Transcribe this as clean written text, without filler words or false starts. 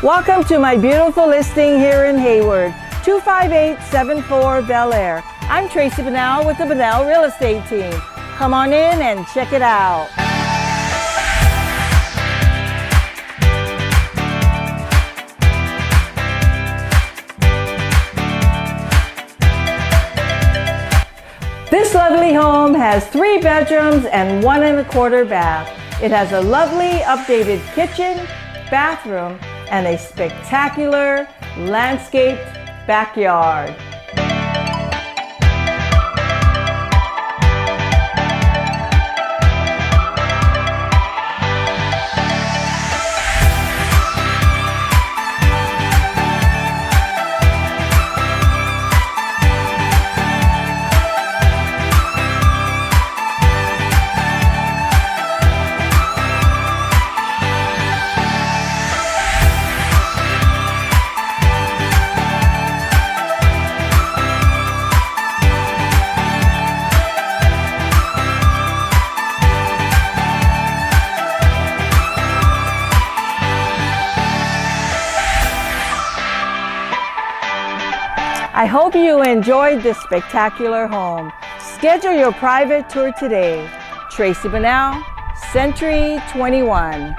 Welcome to my beautiful listing here in Hayward, 25874 Bel Air. I'm Tracy Bunnell with the Bunnell Real Estate Team. Come on in and check it out. This lovely home has 3 bedrooms and 1 1/4 bath. It has a lovely updated kitchen, bathroom, and a spectacular landscaped backyard. I hope you enjoyed this spectacular home. Schedule your private tour today. Tracy Bunnell, Century 21.